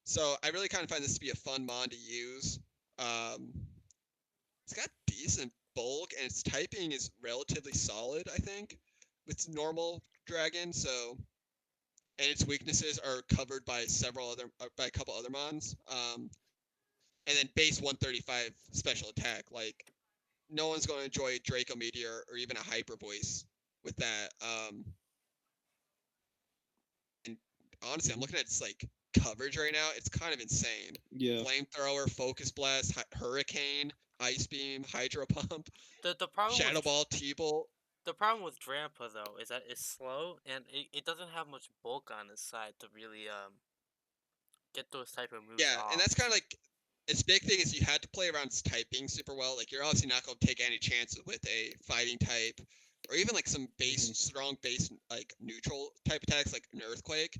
So I really kind of find this to be a fun mon to use. It's got decent bulk and its typing is relatively solid, I think, with normal dragon. So, and its weaknesses are covered by a couple other mons. And then base 135 special attack. Like, no one's going to enjoy Draco Meteor or even a Hyper Voice with that. And honestly, I'm looking at its like coverage right now. It's kind of insane. Yeah. Flamethrower, Focus Blast, Hurricane, Ice Beam, Hydro Pump, The problem Shadow with, Ball, T-Bolt. The problem with Drampa though is that it's slow and it doesn't have much bulk on its side to really get those type of moves Yeah, off. and that's kind of like its big thing is you had to play around its typing super well. Like you're obviously not going to take any chances with a fighting type or even like some strong base like neutral type attacks like an Earthquake.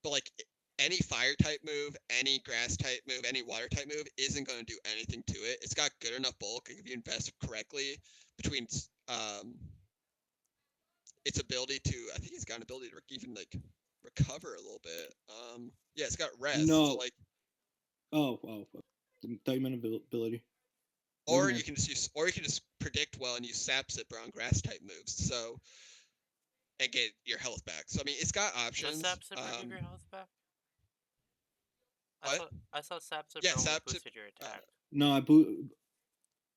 But like any fire type move, any grass type move, any water type move isn't going to do anything to it. It's got good enough bulk if you invest correctly between its ability to, I think it's got an ability to even like recover a little bit. Yeah, it's got rest. No. So, like, oh, thought you meant ability. or you can just predict well and use Sap Sipper on grass type moves. So and get your health back. So I mean, it's got options. Does Sap Sipper give your health back? What? I thought Sap Sipper Yeah, only Sap boosted your attack. No,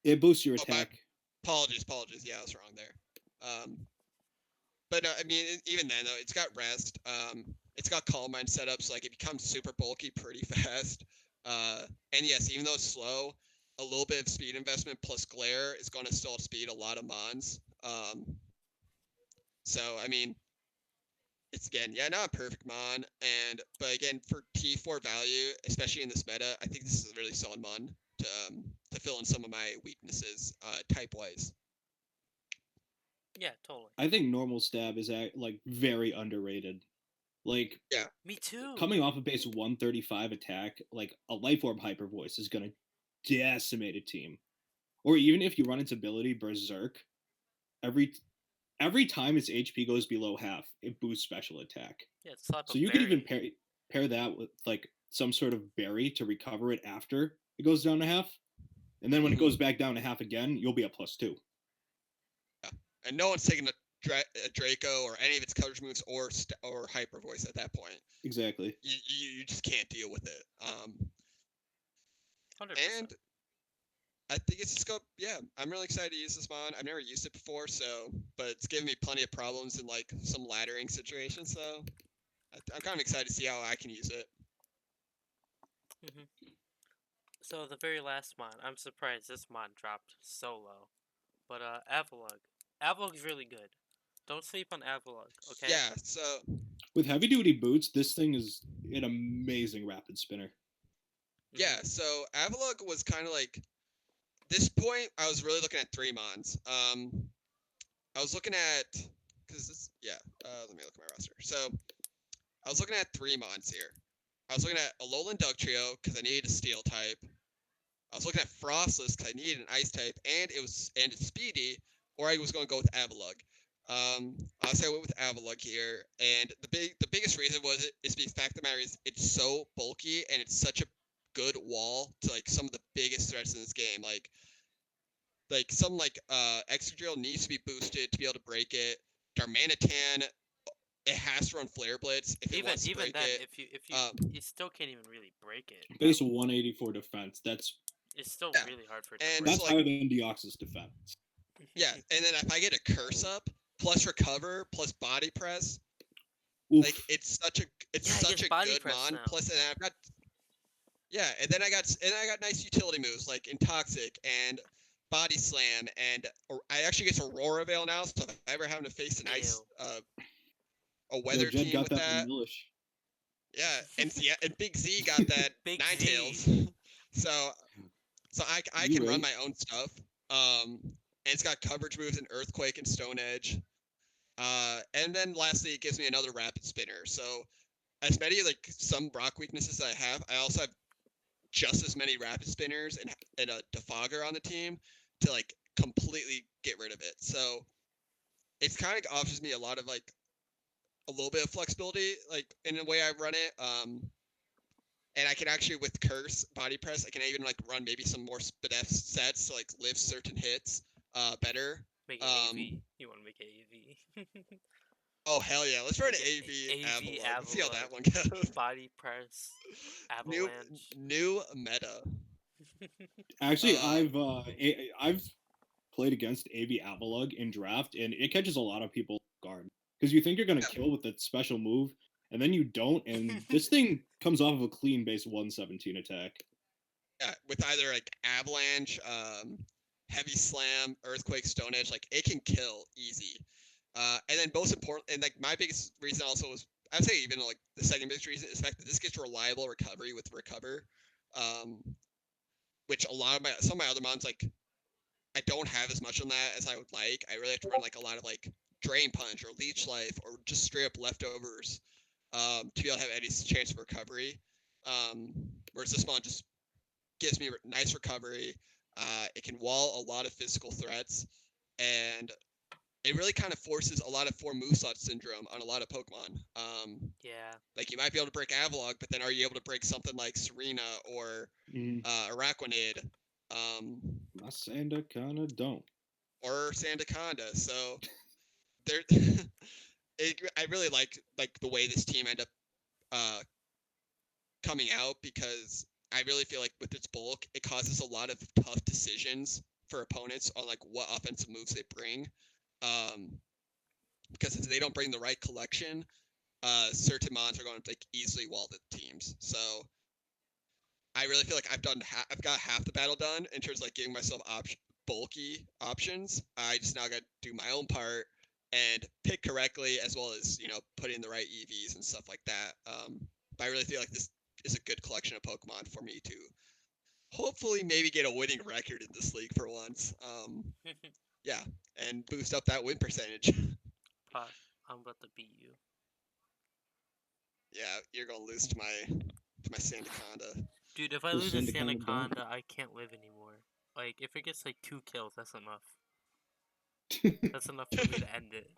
it boosts your attack. Apologies. Yeah, I was wrong there. But I mean, even then though, it's got rest. It's got Calm Mind setup, so like it becomes super bulky pretty fast. And yes, even though it's slow, a little bit of speed investment plus Glare is going to still speed a lot of mons. So I mean, it's again, yeah, not a perfect mon, but again for T4 value, especially in this meta, I think this is a really solid mon to fill in some of my weaknesses type wise. Yeah, totally. I think normal stab is like very underrated. Like, yeah, me too. Coming off of base 135 attack, like a Life Orb Hyper Voice is gonna decimate a team. Or even if you run its ability Berserk, every time its HP goes below half, it boosts special attack. Yeah, it's slap so you could even pair that with like some sort of berry to recover it after it goes down to half, and then when it goes back down to half again, you'll be at +2. Yeah, and no one's taking a Draco or any of its coverage moves or Hyper Voice at that point. Exactly. You just can't deal with it. 100%. And I think it's just yeah, I'm really excited to use this mon. I've never used it before, but it's given me plenty of problems in like some laddering situations. So I'm kind of excited to see how I can use it. So the very last mon, I'm surprised this mon dropped so low, but Avalug's really good. Don't sleep on Avalug, okay? Yeah. So with heavy duty boots, this thing is an amazing rapid spinner. Yeah. So Avalug was kind of like. This point, I was really looking at 3 mons. I was looking at let me look at my roster. So I was looking at 3 mons here. I was looking at Alolan Dugtrio because I needed a Steel type. I was looking at Frostless because I needed an Ice type, and it's speedy, or I was going to go with Avalug. Honestly, I went with Avalug here, and the biggest reason is the fact of the matter is it's so bulky and it's such a good wall to like some of the biggest threats in this game. Like some Excadrill needs to be boosted to be able to break it. Darmanitan, it has to run Flare Blitz if it wants to break it. If you still can't even really break it. Base 184 defense. It's still really hard for it. And that's higher than Deoxys defense. Yeah, and then if I get a Curse Up plus Recover plus Body Press, Oof. like it's such a good mon. Now. Plus, and I've got. Yeah, and then I got nice utility moves like Intoxic and Body Slam, and I actually get Aurora Veil now. So if I ever having to face an ice, a Yo, weather Jed team got with that that, vanillish. yeah, and Big Z got that Big Ninetales. Z. So I You can run right. my own stuff. And it's got coverage moves in Earthquake and Stone Edge. And then lastly, it gives me another Rapid Spinner. So as many like some rock weaknesses I have, I also have just as many Rapid Spinners and a Defogger on the team to like completely get rid of it. So it's kind of offers me a lot of like a little bit of flexibility, like in the way I run it. And I can actually with Curse Body Press, I can even like run maybe some more Spadef sets to like live certain hits better. Make it AV. You want to make it AV? Oh hell yeah! Let's run an Make it AV AV Avalon. Let's see how that Avalon. one goes. Body press. New Avalanche. new meta. Actually, Um, I've played against AV Avalug in draft, and it catches a lot of people off guard because you think you're gonna yeah, kill with that special move, and then you don't, and this thing comes off of a clean base 117 attack. yeah, with either like Avalanche, Heavy Slam, Earthquake, Stone Edge, like it can kill easy. And then most important, and like my biggest reason also was, I'd say even like the second biggest reason is the fact that this gets reliable recovery with Recover, um, which a lot of some of my other mods like I don't have as much on that as I would like. I really have to run like a lot of like Drain Punch or Leech Life or just straight up leftovers to be able to have any chance of recovery. Whereas this mod just gives me nice recovery. It can wall a lot of physical threats, and it really kind of forces a lot of 4 move slot syndrome on a lot of Pokemon. Yeah. Like you might be able to break Avalog, but then are you able to break something like Serena or Mm, Araquanid? my Sanda kinda don't. Or Sandaconda. So there, I really like the way this team ended up uh, coming out because I really feel like with its bulk, it causes a lot of tough decisions for opponents on like what offensive moves they bring. Um, because if they don't bring the right collection, certain mons are going to like easily wall the teams. So I really feel like I've got half the battle done in terms of like giving myself bulky options. I just now got to do my own part and pick correctly, as well as put in the right EVs and stuff like that. But I really feel like this is a good collection of Pokemon for me to hopefully maybe get a winning record in this league for once. Yeah, and boost up that win percentage. Puck, I'm about to beat you. Yeah, you're gonna lose to my Sandaconda. Dude, if I The lose a Sanda kinda don't. Sanaconda, I can't live anymore. Like, if it gets like 2 kills, that's enough. That's enough for me to end it.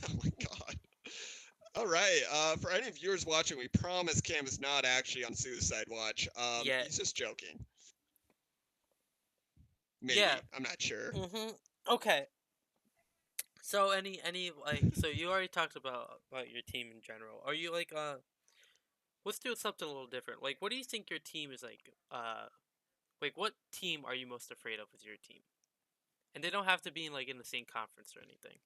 Oh my god. All right. For any viewers watching, we promise Cam is not actually on suicide watch. Yeah. He's just joking. Yeah. Maybe. I'm not sure. Okay. So any like so you already talked about your team in general. Are you like let's do something a little different. Like what do you think your team is like what team are you most afraid of with your team? And they don't have to be in the same conference or anything.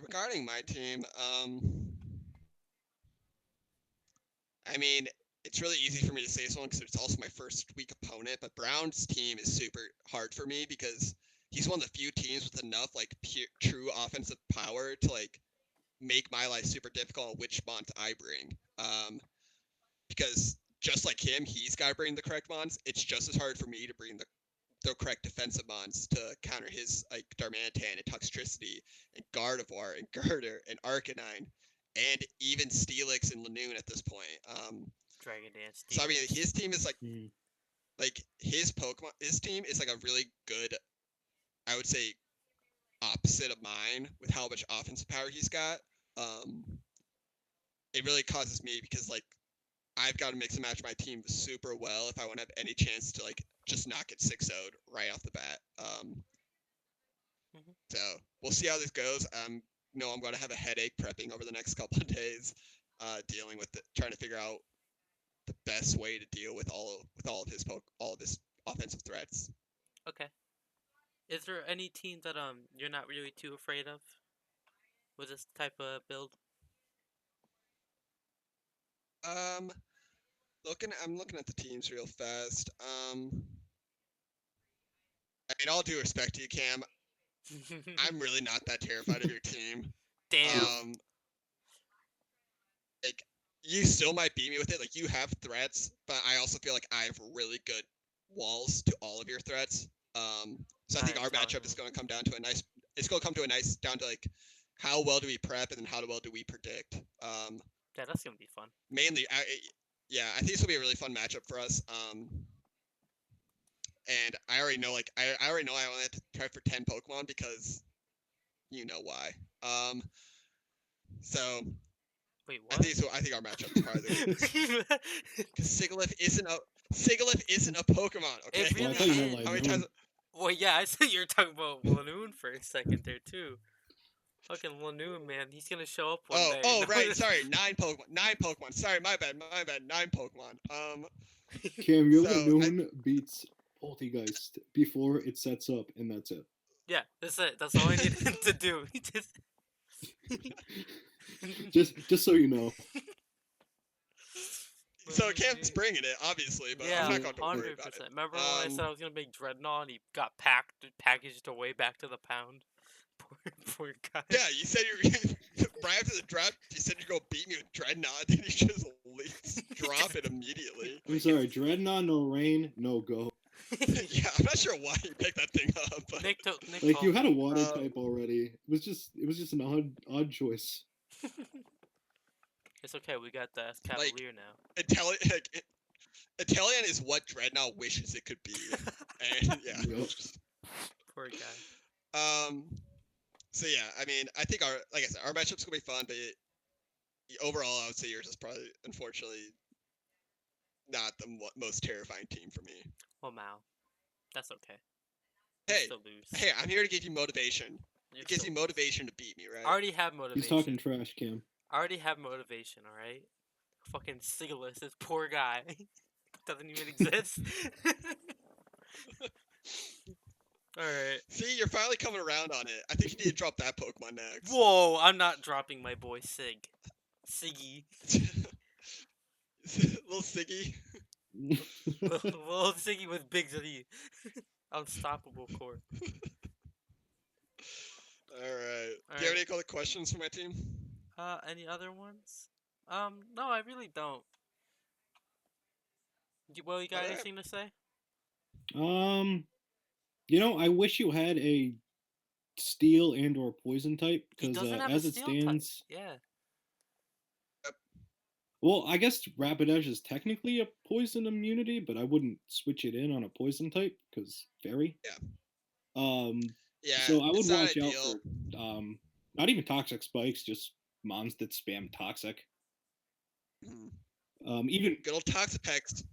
Regarding my team, I mean, it's really easy for me to say this one because it's also my first week opponent. But Brown's team is super hard for me because he's one of the few teams with enough like true offensive power to like make my life super difficult on which mont I bring. Because just like him, he's got to bring the correct mons. It's just as hard for me to bring the correct defensive mons to counter his like Darmanitan and Toxtricity and Gardevoir and Girder and Arcanine and even Steelix and Lanoon at this point. Dragon Dance So I mean, Steelix. his team is Mm. like his Pokemon. His team is like a really good, I would say, opposite of mine with how much offensive power he's got. Um, it really causes me because like I've got to mix and match my team super well if I want to have any chance to like just not get 6-0'd right off the bat. So we'll see how this goes. No, I'm going to have a headache prepping over the next couple of days, dealing with it, trying to figure out the best way to deal with all of his offensive threats. Okay. Is there any team that you're not really too afraid of with this type of build? Um, I'm looking at the teams real fast. I mean, all due respect to you, Cam, I'm really not that terrified of your team. Damn. Like, you still might beat me with it. Like, you have threats, but I also feel like I have really good walls to all of your threats. So I think our matchup is going to come down to a nice. It's going to come to a nice down to like, how well do we prep and then how well do we predict? Yeah, that's gonna be fun. Mainly, I think this will be a really fun matchup for us. And I already know, like, I already know I only have to try for 10 Pokemon because you know why. So Wait, I what? think our matchup is probably the weakest. Because Sigilyph isn't a Pokemon, okay? It Well, I really thought you meant is. like How many Moon. times? Well, yeah, I said you were talking about Lanoon for a second there too. Fucking Lanoon, man, he's gonna show up one day. Oh, right. Sorry, 9 Pokemon. 9 Pokemon. Sorry, my bad. 9 Pokemon. Cam, your So, Lanoon beats Poltegeist before it sets up, and that's it. Yeah, that's it. That's all I needed him to do. He Just so you know. So Cam's bringing it, obviously, but yeah, I'm not going to worry 100%. about it. Remember when I said I was gonna make Dreadnought and he got packaged away back to the pound? Poor guy. Yeah, you said you right after the draft. You said you'd go beat me with Dreadnought, and you just drop it immediately. I'm sorry, Dreadnought, no rain, no go. Yeah, I'm not sure why you picked that thing up. But... Nick Like you had a water Um, type already. It was just an odd choice. It's okay, we got the Cavalier now. Italian is what Dreadnought wishes it could be, and yeah. Yep. Poor guy. So yeah, I mean, I think like I said, our matchup's gonna be fun, but overall, I would say yours is probably, unfortunately, not the most terrifying team for me. Well, Mal, that's okay. Hey, Still lose. hey, I'm here to give you motivation. It gives you still lose. motivation to beat me, right? I already have motivation. He's talking trash, Cam. I already have motivation, alright? Fucking Sigilyph, this poor guy. Doesn't even exist. Alright. See, you're finally coming around on it. I think you need to drop that Pokemon next. Whoa, I'm not dropping my boy Sig. Siggy. Little Siggy. Little Siggy with Big Z. Unstoppable core. Alright. Do you have any other questions for my team? Any other ones? No, I really don't. Well, you got anything to say? I wish you had a steel and or poison type because as it stands, type. Yeah. Well, I guess Rapidash is technically a poison immunity, but I wouldn't switch it in on a poison type because fairy. Yeah. Yeah. So I would watch out for not even toxic spikes, just mons that spam toxic. Even good old Toxapex.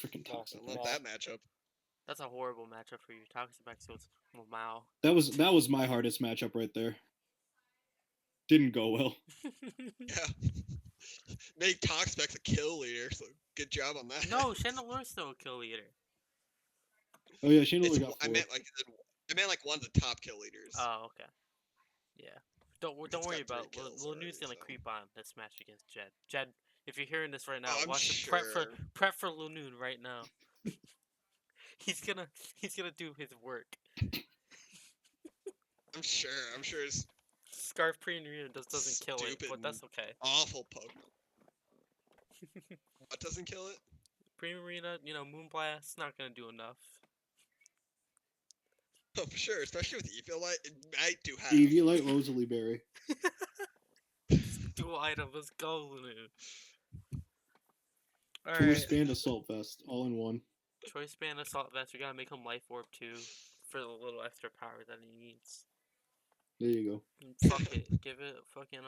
Freaking toxic. I love that matchup. That's a horrible matchup for you. Toxapex was Mao. That was my hardest matchup right there. Didn't go well. Yeah. Make Toxapex a kill leader, so good job on that. No, Chandelure's still a kill leader. Oh yeah, Chandelure got 4. I meant like one of the top kill leaders. Oh, okay. Yeah. Don't worry about it. Lanoon's gonna creep on this match against Jed. Jed, if you're hearing this right now, prep for Lanoon right now. He's gonna do his work. I'm sure his Scarf Pre-Arena doesn't kill it, but that's okay. Awful Pokemon. What doesn't kill it? Pre-Arena, Moonblast's not gonna do enough. Oh, for sure, especially with Eviolite, it might do half. Eviolite, Rosalie Berry. Dual item, let's go, Lanoon. Choice Band Assault Vest, all in one. Choice Band Assault Vest, we gotta make him Life Orb too, for the little extra power that he needs. There you go. Fuck it, give it fucking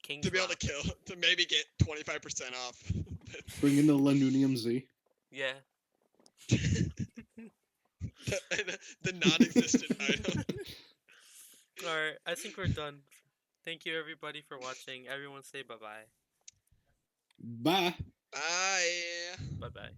King's to be able Rock. to kill, to maybe get 25% off. Bring in the Lanunium Z. Yeah. the non-existent item. Alright, I think we're done. Thank you everybody for watching. Everyone say bye-bye. Bye. Bye. Bye-bye.